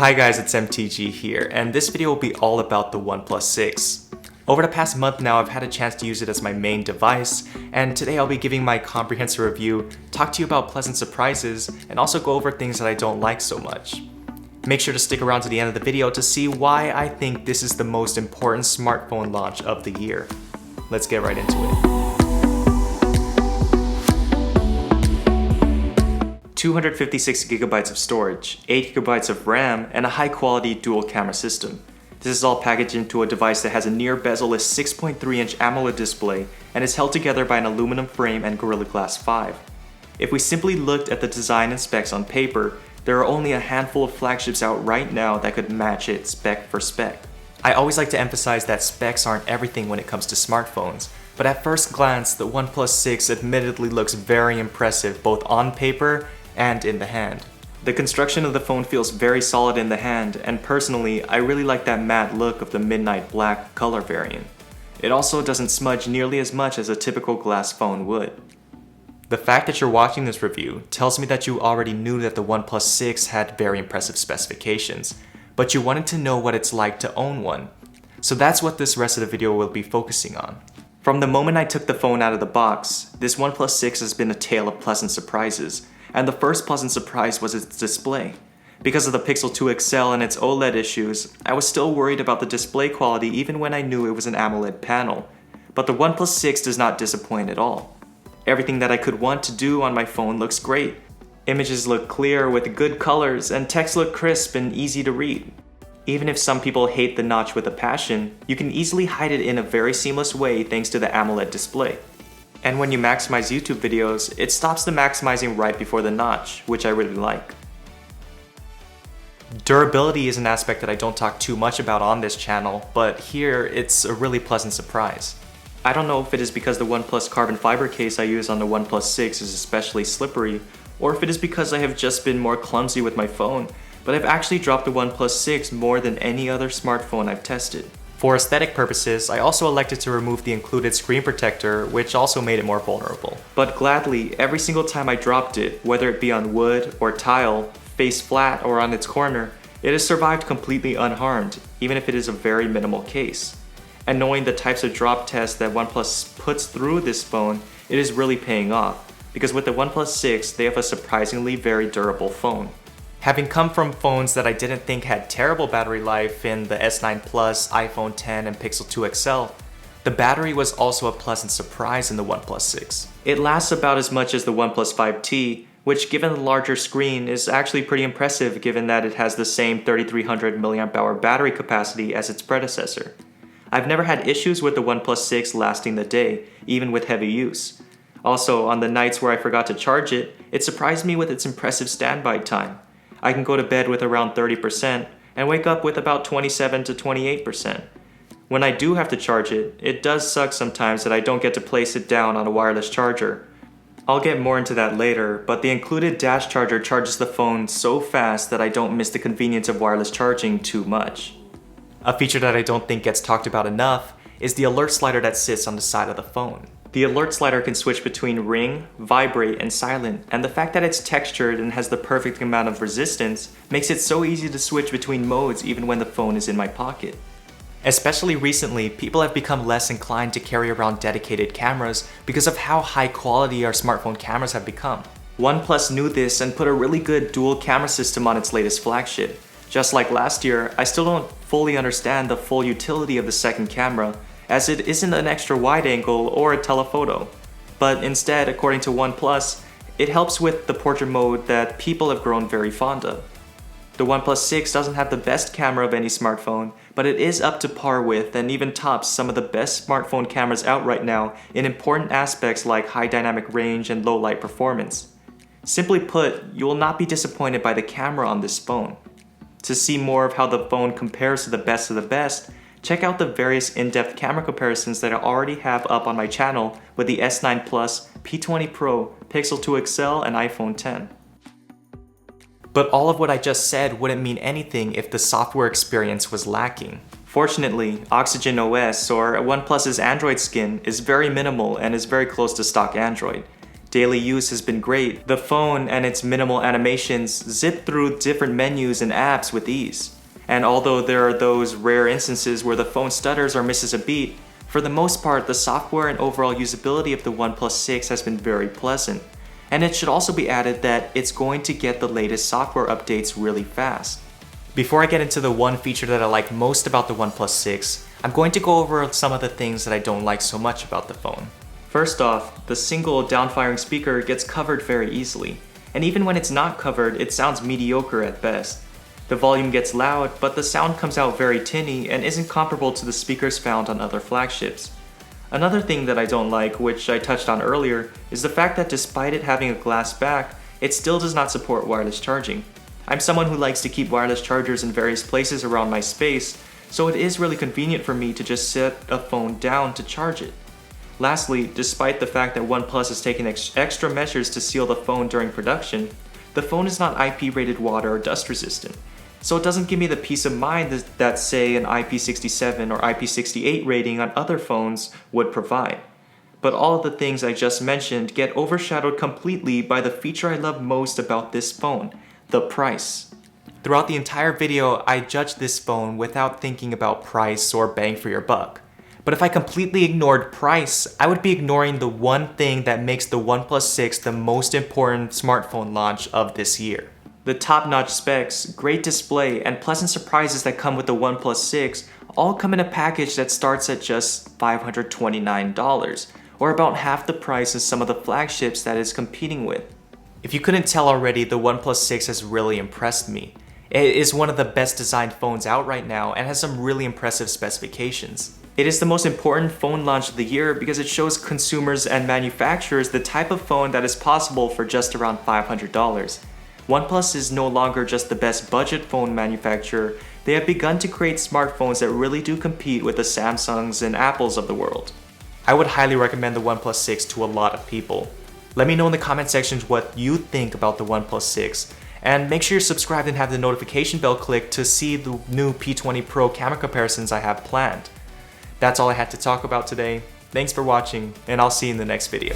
Hi guys, it's MTG here, and this video will be all about the OnePlus 6. Over the past month now, I've had a chance to use it as my main device, and today I'll be giving my comprehensive review, talk to you about pleasant surprises, and also go over things that I don't like so much. Make sure to stick around to the end of the video to see why I think this is the most important smartphone launch of the year. Let's get right into it. 256GB of storage, 8GB of RAM, and a high-quality dual-camera system. This is all packaged into a device that has a near bezel-less 6.3-inch AMOLED display and is held together by an aluminum frame and Gorilla Glass 5. If we simply looked at the design and specs on paper, there are only a handful of flagships out right now that could match it spec for spec. I always like to emphasize that specs aren't everything when it comes to smartphones, but at first glance, the OnePlus 6 admittedly looks very impressive both on paper and in the hand. The construction of the phone feels very solid in the hand, and personally, I really like that matte look of the midnight black color variant. It also doesn't smudge nearly as much as a typical glass phone would. The fact that you're watching this review tells me that you already knew that the OnePlus 6 had very impressive specifications, but you wanted to know what it's like to own one. So that's what this rest of the video will be focusing on. From the moment I took the phone out of the box, this OnePlus 6 has been a tale of pleasant surprises. And the first pleasant surprise was its display. Because of the Pixel 2 XL and its OLED issues, I was still worried about the display quality even when I knew it was an AMOLED panel. But the OnePlus 6 does not disappoint at all. Everything that I could want to do on my phone looks great. Images look clear with good colors, and text look crisp and easy to read. Even if some people hate the notch with a passion, you can easily hide it in a very seamless way thanks to the AMOLED display. And when you maximize YouTube videos, it stops the maximizing right before the notch, which I really like. Durability is an aspect that I don't talk too much about on this channel, but here it's a really pleasant surprise. I don't know if it is because the OnePlus carbon fiber case I use on the OnePlus 6 is especially slippery, or if it is because I have just been more clumsy with my phone, but I've actually dropped the OnePlus 6 more than any other smartphone I've tested. For aesthetic purposes, I also elected to remove the included screen protector, which also made it more vulnerable. But gladly, every single time I dropped it, whether it be on wood or tile, face flat or on its corner, it has survived completely unharmed, even if it is a very minimal case. And knowing the types of drop tests that OnePlus puts through this phone, it is really paying off, because with the OnePlus 6, they have a surprisingly very durable phone. Having come from phones that I didn't think had terrible battery life in the S9 Plus, iPhone X, and Pixel 2 XL, the battery was also a pleasant surprise in the OnePlus 6. It lasts about as much as the OnePlus 5T, which given the larger screen is actually pretty impressive given that it has the same 3300 mAh battery capacity as its predecessor. I've never had issues with the OnePlus 6 lasting the day, even with heavy use. Also, on the nights where I forgot to charge it, it surprised me with its impressive standby time. I can go to bed with around 30% and wake up with about 27 to 28%. When I do have to charge it, it does suck sometimes that I don't get to place it down on a wireless charger. I'll get more into that later, but the included dash charger charges the phone so fast that I don't miss the convenience of wireless charging too much. A feature that I don't think gets talked about enough is the alert slider that sits on the side of the phone. The alert slider can switch between ring, vibrate, and silent, and the fact that it's textured and has the perfect amount of resistance makes it so easy to switch between modes even when the phone is in my pocket. Especially recently, people have become less inclined to carry around dedicated cameras because of how high quality our smartphone cameras have become. OnePlus knew this and put a really good dual camera system on its latest flagship. Just like last year, I still don't fully understand the full utility of the second camera, as it isn't an extra wide angle or a telephoto. But instead, according to OnePlus, it helps with the portrait mode that people have grown very fond of. The OnePlus 6 doesn't have the best camera of any smartphone, but it is up to par with and even tops some of the best smartphone cameras out right now in important aspects like high dynamic range and low light performance. Simply put, you will not be disappointed by the camera on this phone. To see more of how the phone compares to the best of the best, check out the various in-depth camera comparisons that I already have up on my channel with the S9 Plus, P20 Pro, Pixel 2 XL, and iPhone X. But all of what I just said wouldn't mean anything if the software experience was lacking. Fortunately, Oxygen OS, or OnePlus's Android skin, is very minimal and is very close to stock Android. Daily use has been great. The phone and its minimal animations zip through different menus and apps with ease. And although there are those rare instances where the phone stutters or misses a beat, for the most part, the software and overall usability of the OnePlus 6 has been very pleasant. And it should also be added that it's going to get the latest software updates really fast. Before I get into the one feature that I like most about the OnePlus 6, I'm going to go over some of the things that I don't like so much about the phone. First off, the single downfiring speaker gets covered very easily. And even when it's not covered, it sounds mediocre at best. The volume gets loud, but the sound comes out very tinny and isn't comparable to the speakers found on other flagships. Another thing that I don't like, which I touched on earlier, is the fact that despite it having a glass back, it still does not support wireless charging. I'm someone who likes to keep wireless chargers in various places around my space, so it is really convenient for me to just set a phone down to charge it. Lastly, despite the fact that OnePlus has taken extra measures to seal the phone during production, the phone is not IP-rated water or dust resistant. So it doesn't give me the peace of mind that say an IP67 or IP68 rating on other phones would provide. But all of the things I just mentioned get overshadowed completely by the feature I love most about this phone, the price. Throughout the entire video, I judged this phone without thinking about price or bang for your buck. But if I completely ignored price, I would be ignoring the one thing that makes the OnePlus 6 the most important smartphone launch of this year. The top-notch specs, great display, and pleasant surprises that come with the OnePlus 6 all come in a package that starts at just $529, or about half the price of some of the flagships that it's competing with. If you couldn't tell already, the OnePlus 6 has really impressed me. It is one of the best designed phones out right now and has some really impressive specifications. It is the most important phone launch of the year because it shows consumers and manufacturers the type of phone that is possible for just around $500. OnePlus is no longer just the best budget phone manufacturer, they have begun to create smartphones that really do compete with the Samsungs and Apples of the world. I would highly recommend the OnePlus 6 to a lot of people. Let me know in the comment sections what you think about the OnePlus 6, and make sure you're subscribed and have the notification bell clicked to see the new P20 Pro camera comparisons I have planned. That's all I had to talk about today. Thanks for watching, and I'll see you in the next video.